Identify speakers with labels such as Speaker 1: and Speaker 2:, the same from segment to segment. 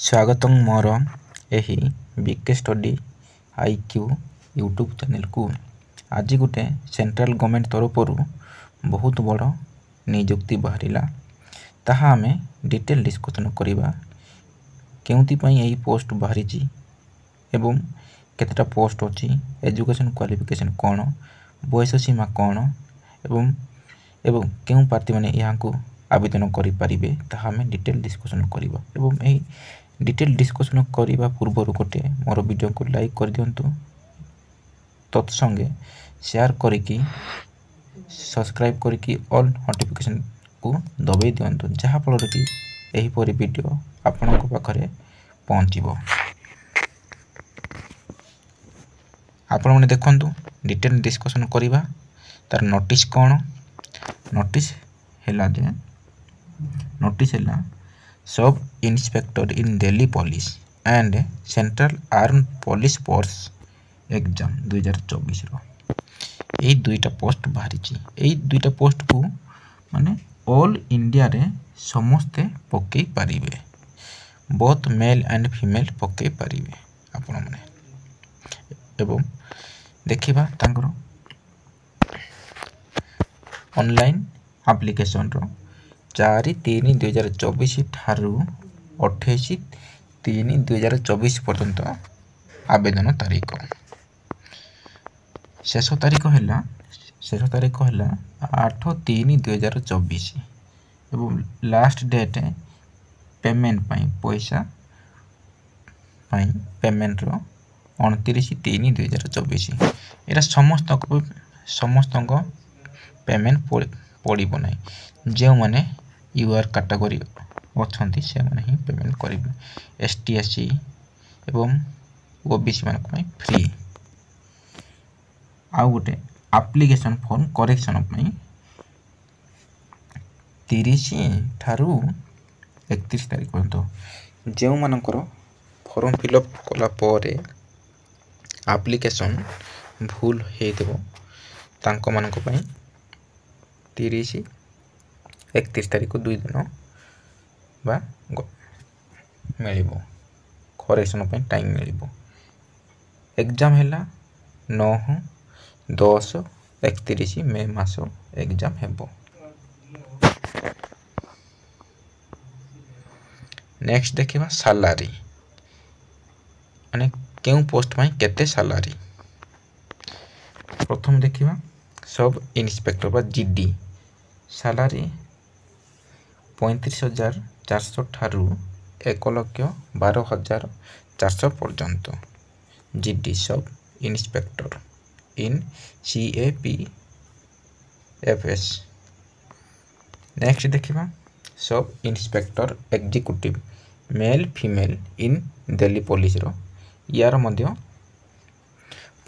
Speaker 1: स्वागतम मोर एही BK study IQ YouTube channel को। आज गोटे सेंट्रल गवर्नमेंट तरफ बहुत बड़ नियुक्ति बाहरिला ताहा आमे डिटेल डिस्कशन करबा। केउंती पई एही पोस्ट बाहरी ची एवं केतेटा पोस्ट अछि, एजुकेशन क्वालिफिकेशन कोन, बयस सीमा कोन एवं केउ प्रार्थी माने यहाँ को आवेदन करि परिबे ताहा आमे डिटेल डिस्कशन करबा। एवं एही डिटेल डिस्कशन करबा पूर्व गोटे मोर वीडियो को लाइक कर दियंतु, तत्संगे शेयर करिकी सब्सक्राइब करिकी ऑल नोटिफिकेशन को दबाई दियंतु, जहा फल कि एही परि वीडियो आपनक पाखरे पहुंचीबो। आपण माने देखंतु डिटेल डिस्कशन करबा। तार नोटिस कोन, नोटिस हेला sub inspector in Delhi police and central arm police force exam 2024 रो एई दुईटा पोस्ट बाहरी ची। एई दुईटा पोस्ट को माने ऑल इंडिया रे समस्ते पकई पारिबे, बोथ मेल एंड फीमेल पकई पारिबे आपण माने। एवं देखिबा तांकर ऑनलाइन एप्लीकेशन रो 4/3/2024 ठारू 28/3/2024 पर्यंत आवेदन तारीख। शेष तारीख है 8/3/2024 एवं लास्ट डेट पेमेंट पाई पैसा पाई पेमेंट रो 29/3/2024। एरा समस्त पेमेंट पड़िबो नै, जे माने यूआर कैटेगरी अछंती से माने ही पेमेंट करिबे। एसटी एससी एवं ओबीसी मानक पई फ्री। आ गोटे एप्लीकेशन फॉर्म करेक्शन पई 30 ठारू 31 तारीख पर्यंत जे मानकर फॉर्म फिलअप कला परे एप्लीकेशन भूल हे देबो तांको मानक पई 30-31 तारीख 2 दिन बा मिलिबो, करेक्शन पे टाइम मिलिबो। एग्जाम हैला 9-10-31 मे मास एग्जाम हेबो। नेक्स्ट देखिबा सैलरी माने केउ पोस्ट में केते सैलरी। प्रथम देखिबा सब इंस्पेक्टर बा जीडी सैलरी 35,400 ठारू 1,12,400 पर्यंत। जीडी सब इंस्पेक्टर इन CAPFS। नेक्स्ट देखिबा sub inspector executive male female in Delhi police रो यार मध्य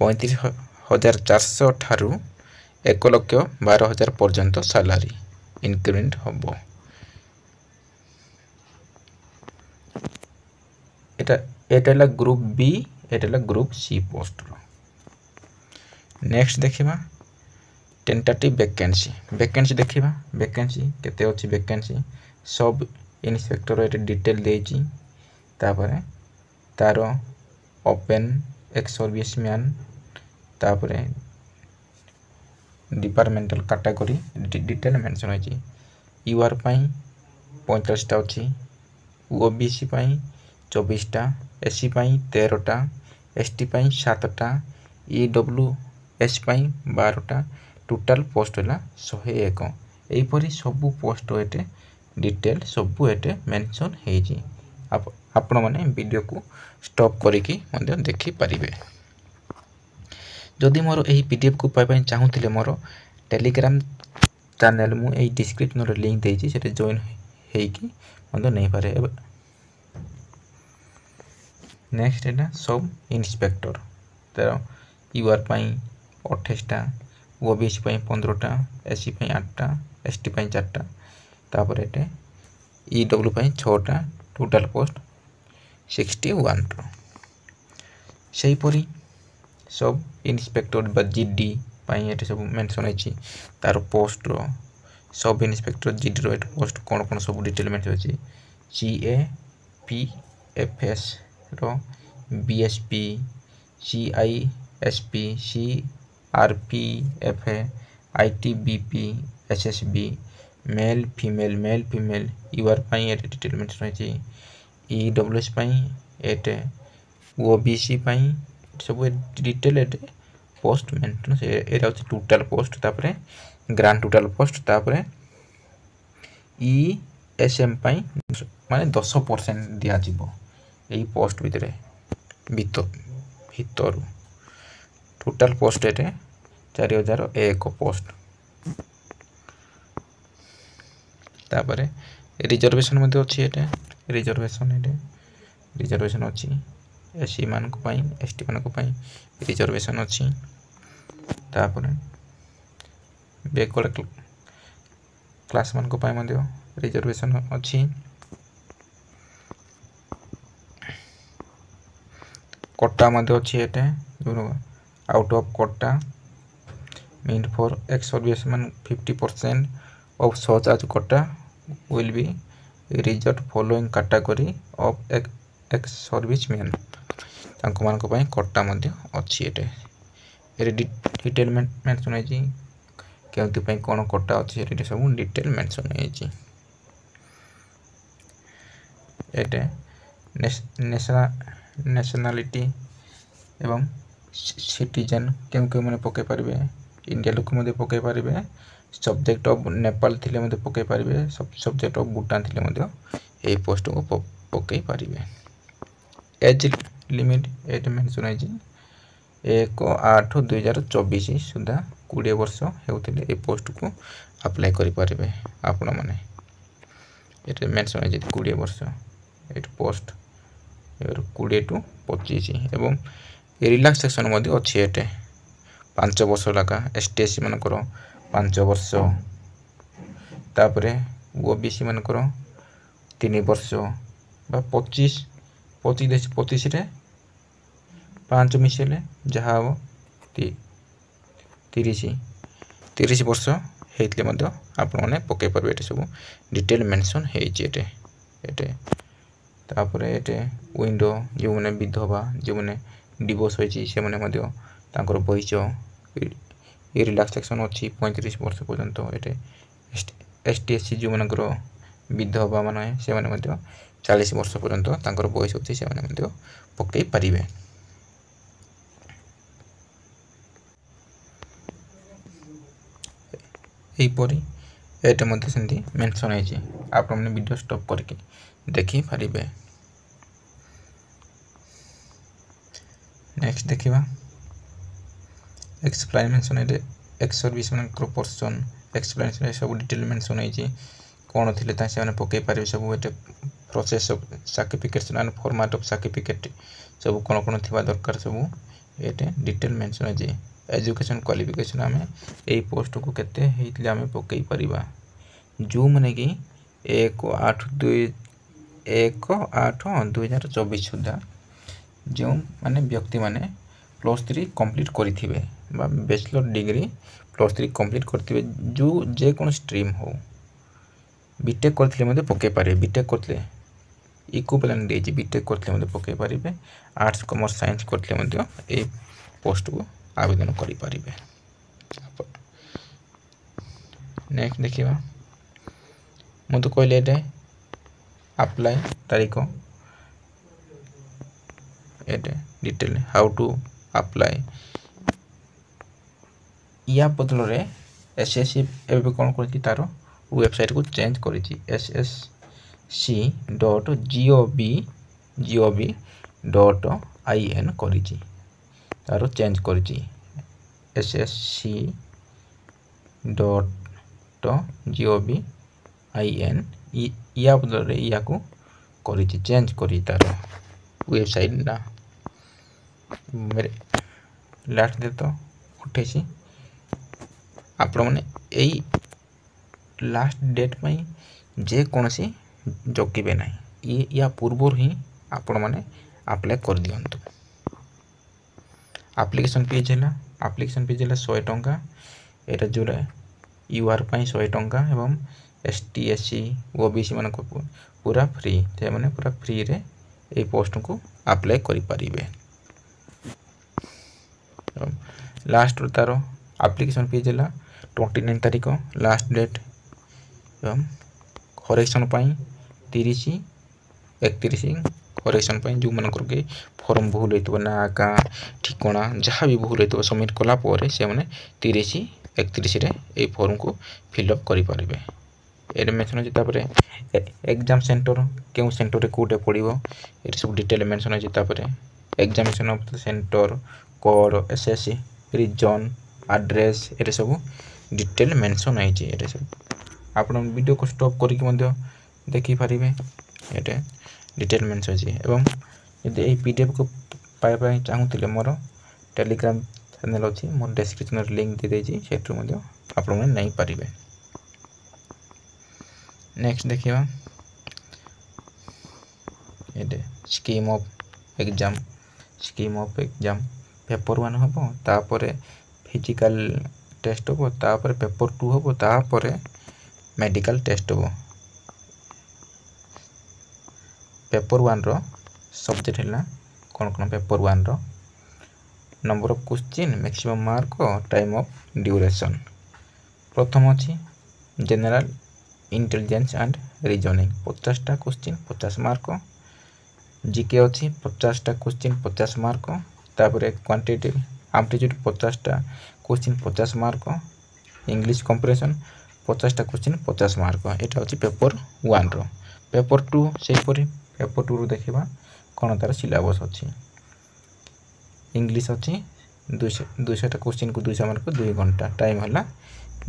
Speaker 1: 35,400 ठारू 1,12,000 पर्यंत सैलरी इंक्रीमेंट हबो। एटा ग्रुप बी, एटा ग्रुप सी पोस्ट रो। नेक्स्ट देखिबा टेंटेटिव वैकेंसी देखिबा। वैकेंसी केते अछि, वैकेंसी सब इंस्पेक्टर एटे डिटेल देछि। तापरे तारो ओपन एक्स सर्विस मैन, तापरे डिपार्टमेंटल कैटेगरी डिटेल मेंशन होछि। यूआर पई 45 टा अछि, ओबीसी पई 24 टा, एससी पई 13 टा, एसटी पई 7 टा, ईडब्ल्यूएस पई 12 टा, टोटल पोस्ट होला 101। एई परी सब पोस्ट एटे डिटेल सब एटे मेंशन हेछि। आपण माने वीडियो को स्टॉप करिकी मध्य देखि परिबे। जदि मोर एही पीडीएफ को पाइ पई चाहुथिले मोर टेलीग्राम चैनल मु एही डिस्क्रिप्शन रो लिंक देछि, सेटे जॉइन हेकी मध्य नै पारे। नेक्स्ट एटा सब इंस्पेक्टर तेरो यूआर पई 28 टा, ओबीसी पई 15 टा, एससी पई 8 टा, एसटी पई 4 टा, तापर एटे ईडब्ल्यू पई 6 टा, टोटल पोस्ट 61 रो। सेही परी सब इंस्पेक्टर बा जीडी पई एटे सब मेंशन अछि। तार पोस्ट रो सब इंस्पेक्टर जीडी रो एटे पोस्ट कोन सब डिटेल मेंशन अछि। CAPFS एफएस रो BSF CISF CRPF ITBP SSB male female UR पाई एट डिटेल मेंशन रही ईडब्ल्यूएस पाई एट ओबीसी पाई सब डिटेल एट पोस्ट मेंटेन एटा होची टोटल पोस्ट तापरे ग्रांड टोटल पोस्ट तापरे ईएसएम पाई माने 10% दिया जिवो एई पोस्ट भितर टोटल पोस्ट एटे 4001 पोस्ट तापरे रिजर्वेशन मध्ये अछि एटे रिजर्वेशन अछि एससी मान को पाई एसटी मान को पाई रिजर्वेशन अछि तापरे बैकवर्ड क्लास मान को पाई मध्ये रिजर्वेशन अछि कोटा मध्ये अछि एटे out of quota mean for ex serviceman 50% of such as quota will be reserved following category of ex servicemen तांको मान को पाई कोटा मध्ये अछि एटे डिटेल मेंशन है जी केउति पाई कोन कोटा अछि एटे सब डिटेल मेंशन है जी एटे नेशनलिटी एवं सिटीजन केउ माने पके परिबे इंडिया लोक मध्ये पके परिबे सब्जेक्ट ऑफ नेपाल थिले मध्ये पके परिबे सब्जेक्ट ऑफ भूटान थिले मध्ये ए पोस्ट को पके परिबे एज लिमिट एट मेंशन है जी 1/8/2024 सुधा 20 वर्ष हेउथिले ए पोस्ट को अप्लाई करि परिबे आपण माने एटे मेंशन है जी 20 वर्ष एट पोस्ट 20 टू 25 एवं रिलैक्सेशन मध्ये अछि एटे 5 वर्ष लगा एसटीएससी मान करो 5 वर्ष तापरे ओबीसी मान करो 3 वर्ष बा 25 रे 5 मिसेले जहा हो 30 वर्ष हेतले मध्ये आपण माने पके परबे एटे सब डिटेल मेंशन हे जेटे एटे तापरे एटे विंडो जो माने विधवा जो माने डिवोर्स होई से माने मध्ये तांकर बहिच ये रिलैक्सेशन अछि 35 वर्ष पर्यंत एटे एसटीएससी जो मानकर विधवा माने से माने मध्ये 40 वर्ष पर्यंत तांकर बयस अछि से माने मध्ये पके परिबे एई परी एटे मध्ये सेंती मेंशन है जी आपण माने वीडियो स्टॉप करके देखि परिबे नेक्स्ट देखिबा एक्सप्लेनेशन है एक्स सर्विसमैन पर्सन एक्सप्लेनेशन सब डिटेल मेंशन है जी कोन थिले ता से पके पारे सब एटे process of certification and format of certificate सब कोन थिबा दरकार सब एटे डिटेल मेंशन है जी एजुकेशन क्वालिफिकेशन हमें ए पोस्ट को केते हेतले हमें पके परिबा जो माने कि 1/8/2024 सुधा जो माने व्यक्ति माने +3 कंप्लीट करिथिबे बा बैचलर डिग्री +3 कंप्लीट करथिबे जो जे कोन स्ट्रीम हो बीटेक करथिले मध्ये पके पारे बीटेक करथिले इक्विवेलेंट देजी बीटेक करथिले मध्ये पके पारिबे आर्ट्स कॉमर्स साइंस करथिले मध्ये ए पोस्ट को आवेदन करि पारिबे नेक्स्ट देखिबा मु तो कहले एटे अप्लाई तारीख एटे डिटेल हाउ टू अप्लाई या बदल रे एसएससी एबे कोन करछि तारो वेबसाइट को चेंज करिछि ssc.gov.in करिछि तारो चेंज करिछि ssc.gov.in या बदल रे या को करिछि चेंज करि तारो वेबसाइट ना मेरे लास्ट दे तो उठेछि आपण माने एई लास्ट डेट पई जे कोनसी जोकिबे नाही या पूर्वर ही आपण माने अप्लाई कर दियंतु एप्लिकेशन पेज है 100 टंका एटा जोरा यूआर पाई 100 टंका एवं एसटीएससी ओबीसी मान को पूरा फ्री ते माने पूरा फ्री रे ए पोस्ट को अप्लाई करि परिबे। लास्ट तार एप्लिकेशन पेज है 29 तारीख लास्ट डेट एवं करेक्शन 30/31 करेक्शन जो मनकर के फॉर्म भूल होता ना का ठिकाना जहाँ भी भूल होता सबमिट कलापर से मैंने 30/31 फॉर्म को फिलअप करें। ये मेंशन अच्छे एग्जाम सेंटर क्यों सेंटर कौटे पड़ो ये सब डिटेल मेंशन अच्छे examination of the centre code SSC region address ये सब डिटेल मेंशन है। सब आप वीडियो को स्टॉप करके देखी पारे ये डिटेल मेंशन अच्छे एवं यदि ये पीडीएफ को पाइबा चाहूले मोर टेलीग्राम चैनल अच्छी मोर डिस्क्रिप्शन लिंक दे देछि सेठु मध्ये आपण माने नहीं पारे। नेक्स्ट देखिए ये स्कीम ऑफ एग्जाम पेपर 1 हम तापर फिजिकल टेस्ट हम तापर पेपर 2 हम तापर मेडिकल टेस्ट हम। पेपर 1 रो सब्जेक्ट है कौन कौन पेपर 1 रो number of question maximum mark time of duration. प्रथम अच्छी जनरल इंटेलिजेंस एंड रीजनिंग 50टा क्वेश्चन 50 मार्क। जीके अच्छी 50टा क्वेश्चन 50 मार्क। तापर क्वांटिटेटिव एप्टीट्यूड 50टा क्वेश्चन 50 मार्क। इंग्लिश कंप्रेशन 50टा क्वेश्चन 50 मार्क। यहाँ हूँ पेपर 1 रो। पेपर 2 से पेपर 2 रो देखा कौन तार सिलेबस अच्छी इंग्लिश अच्छी 200टा क्वेश्चन को 200 मार्क 2 घंटा टाइम है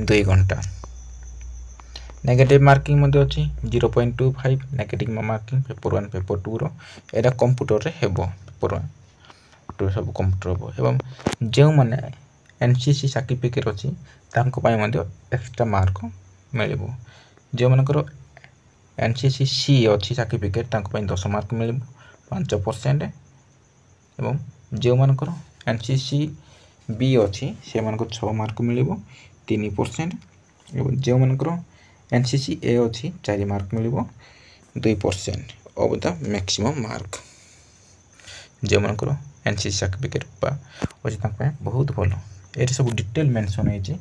Speaker 1: 2 घंटा। नेगेटिव मार्किंग अच्छी 0.25 नेगेटिव मार्किंग पेपर 1 पेपर 2 रो एटा कंप्यूटर रे हेबो पेपर 1 2 सब कंप्यूटर हेबो एवं जो माने एनसीसी सर्टिफिकेट अच्छी तांको पाई मध्ये एक्स्ट्रा मार्क मिलबो। जो मानकर एनसीसी सी अच्छी सर्टिफिकेट तांको पाई 10 मार्क मिलबो 5% एवं जो मानकर एनसीसी बी अच्छी से मानको 6 मार्क मिलबो 3% एवं जो मानकर एनसीसी ए अच्छी 4 मार्क मिलबो 2% ऑफ द मैक्सिमम मार्क। जो मानकर एनसीसी सर्टिफिकेट अच्छी तांको बहुत भल ये सब डिटेल मेंशन है।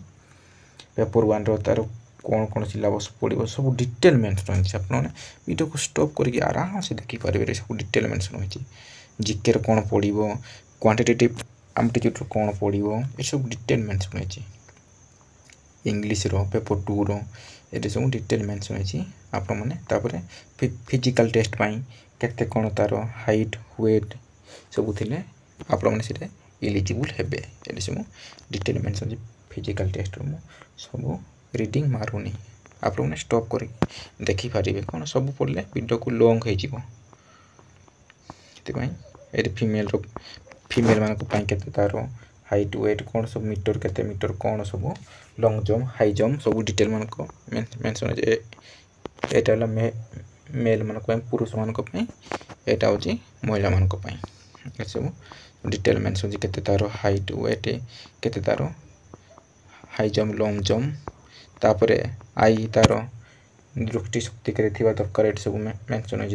Speaker 1: पेपर 1 रो तार कौन कौन सिलेबस पड़ो सब डिटेल मेंशन है। आपने वीडियो को स्टॉप करके आराम से देखी पारे सब डिटेल मेंशन है। जीके कौन पड़ो क्वांटिटेटिव एप्टीट्यूड कौन पड़ो ये सब डिटेल मेंशन है। इंग्लिश रो पेपर 2 रो ये सब डिटेल मेंशन है। आपण मैंने तापर फिजिकल टेस्ट पाई केते कौन तार हाइट वेट सब थिले आपण मैंने से एलिजिबल हेबे ये सब डिटेल मेंशन है। फिजिकल टेस्ट रो सब रीडिंग मारूनी आप मैंने स्टॉप करके देखी पारे कौन सब पढ़ले वीडियो को लॉन्ग हो फीमेल मान के तार हाइट वेट कौन सब मीटर केते मीटर कौन सब लॉन्ग जंप हाई जंप सब डिटेल मान मेंशन है। यहाँ मेल मान पुरुष मान यहाँ हूँ महिला मान सब डिटेल मेंशन केते तार हाइट वेट केते तार हाई जंप लॉन्ग जंप तापर आई तार दृष्टि शक्ति के दरकार ये सब मेंशन है।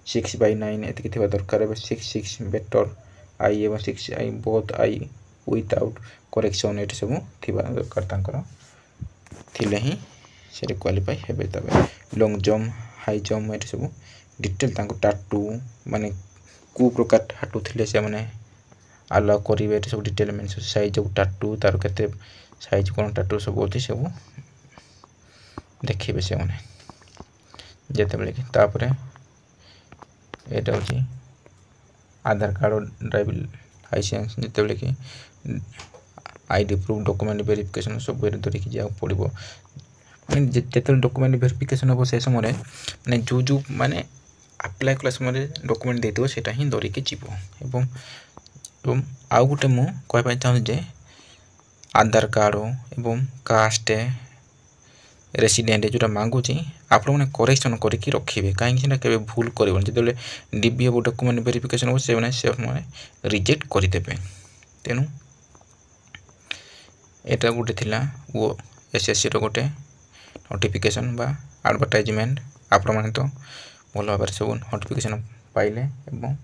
Speaker 1: 6/9 एति दरकार 6 बेटर आई एवं 6 I both I without correction ये सब दरकार तांकर थिले ही से क्वालिफाई हेबे। तबे लॉन्ग जंप हाई जंप ये सब डिटेल तांको टाटू माने को प्रकार टाटू थिले से माने अलाउ करिवे सब डिटेल मेंशन साइज ऑफ टाटू तार केते साइज कोन टाटू सब होती सब देखिए से मैंने जिते बड़े कि तापर यहाँ हूँ आधार कार्ड ड्राइविंग लाइसेंस जिते बड़े कि आईडी प्रूफ डॉक्यूमेंट वेरिफिकेशन सब धरिकी जाओ पड़ो मैंने जिते डॉक्यूमेंट वेरिफिकेशन हम से समय मैंने जो मैंने अप्लाई कला समय डॉक्यूमेंट देते सेटा ही धरिकी जीव एवं आउ गोटे मुझे कहना चाहूँ आधार कार्ड एवं कास्ट रेसिडेंट जोटा मांगुची आप करेक्शन करके रखिए कहीं के भूल कर जो डीबी हम डॉक्यूमेंट वेरिफिकेशन हो से रिजेक्ट करदे। तेणु यहाँ गोटे थिला वो एसएससी रो गोटे नोटिफिकेशन बा एडवर्टाइजमेंट आप तो भल भाव सब नोटिफिकेशन पाइले एवं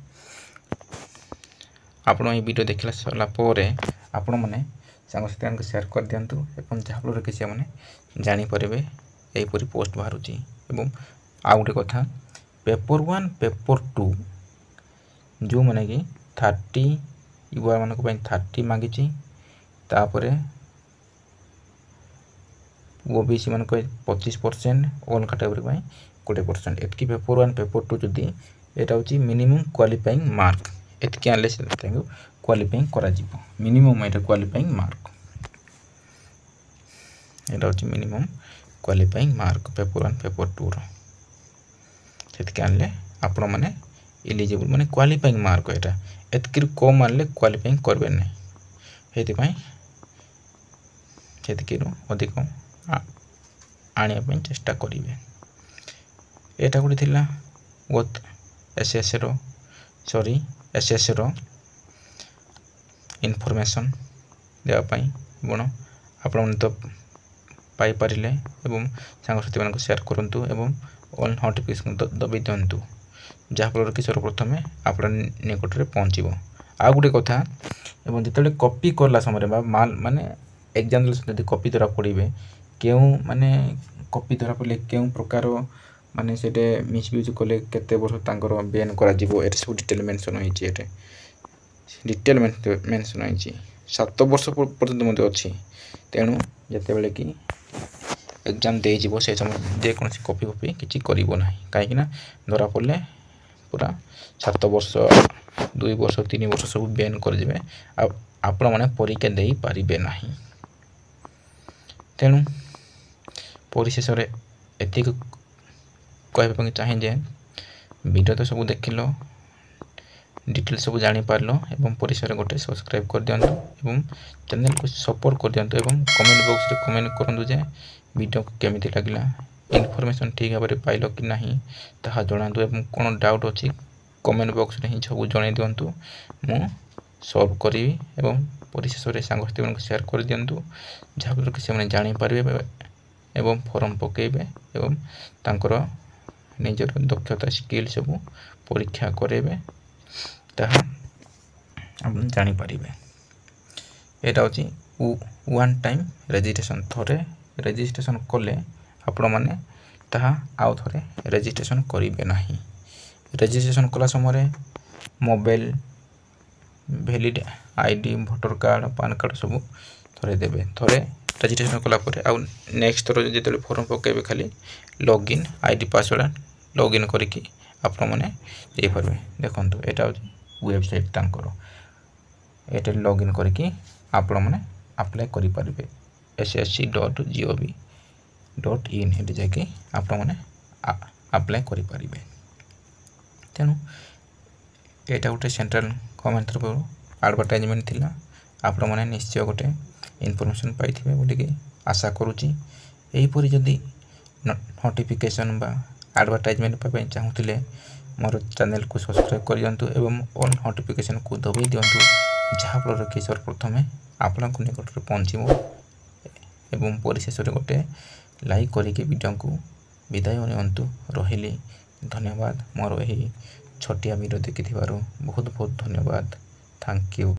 Speaker 1: आपण ये वीडियो देखला सरला परे आपण माने सांग साथी शेयर कर दियंतु एवं जहाँफल कि से जानी पारे यहीपरी पोस्ट बाहर एवं आउ गोटे कथा पेपर 1 पेपर 2 जो माने कि 30 युवा मानक 30 मांगी तापरे ओबीसी मानक 25% ऑल कैटेगरी 20% एतकी पेपर 1 पेपर 2 जदि एटा होची मिनिमम क्वालिफाइंग मार्क एतकी आले से क्वालिफाइंग करा जिवो मिनिमम एटा क्वालिफाइंग मार्क एटा होची minimum qualifying mark paper 1 paper 2 रो एतकी आले आपण माने एलिजिबल माने क्वालिफाइंग मार्क एटा एतकी कम आले क्वालिफाइंग करबे नै हेति पई एतकी रो अधिक आने पे चेष्टा करेंगे एटा गोटे थिला गत एसएस रो सॉरी एसएस रो इनफॉरमेशन देवा पई बण आपण तो पाई परिले एवं सांग साथी मानको शेयर करंतु एवं ऑल नोटिफिकेशन दबी दियंतु जहाँ फल कि सर्वप्रथम आपण निकट रे पहुँचबो आ गोटे कथा एवं जिते कॉपी करला समय माल माने एग्जाम जदि कॉपी द्वारा पड़े क्यों माने कॉपी द्वारा पड़े क्यों प्रकार माने सेटे मिसयूज कले केते वर्ष तांकर बैन करा जिवो एटे सब डिटेल मेंशन होईची एटे डिटेल मेंशन होईची 7 वर्ष पर्यंत मध्ये अछि तेनु जते बेले कि एग्जाम दे जिवो से समय जे कोनसी कॉपी किछि करिवो नाही काहे कि ना धरा पड़ले पूरा 7 वर्ष 2 वर्ष 3 वर्ष सब बैन कर दिबे आपण माने परीक्षा देई पारिबे नाही तेणु परिशेष एति कहबा चाहे जे वीडियो तो सब देखिलो डिटेल सब जानी पारलो एवं परिसर गोटे सब्सक्राइब कर दियंतु एवं चैनल को सपोर्ट कर दियंतु एवं कमेंट बॉक्स रे कमेंट करंतु जे वीडियो केमिति लागला इनफॉरमेशन ठीक भाबरे पाइलो कि नाही ताहा जणांतु एवं कोन डाउट अछि कमेंट बॉक्स रे ही सब जणाई दियंतु मु सॉल्व करिवि एवं परिशेष रे सांग साथी को शेयर कर दियंतु जहाँ कि से जानी पारे एवं फॉर्म पकेबे एवं तांकर निजर दक्षता स्किल सब परीक्षा करेबे ताहा आपण जानी पारिबे एटा होची वन टाइम रजिस्ट्रेशन थरे रजिस्ट्रेशन कले आपण माने ताहा आउ थरे रजिस्ट्रेशन करिवे नाही रजिस्ट्रेशन कला समय mobile valid ID voter card PAN card सब थरे देबे थरे रजिस्ट्रेशन कला परे आ नेक्स्ट थरो जेते फॉर्म पकेबे खाली लॉगिन आईडी पासवर्ड लॉगिन करके आपण माने दे परबे देखंतु एटा वेबसाइट तांकर एटा लॉगिन करके आपण माने अप्लाई करि परबे ssc.gov.in एटे जाके आपण माने अप्लाई करि परबे तेनु एटा गोटे सेंट्रल गवर्नमेंट तरफ एडवर्टाइजमेंट थिला आपण माने निश्चय गोटे इनफॉरमेशन पाइथिबे बोली कि आशा करूची एही परि जदी नोटिफिकेशन बा एडवर्टाइजमेंट पाबे चाहूतिले मोर चैनल को सब्सक्राइब कर दियंतु एवं ऑल नोटिफिकेशन को दबाई दियंतु जहाँ फल कि सर्वप्रथम आपण को निकट रे पहुँचबो एवं परिशेष रे गोटे लाइक करके वीडियो को विदाय नियंतु रहिली धन्यवाद मोर एही छोटिया वीडियो देखिथिबारु बहुत बहुत धन्यवाद थैंक यू।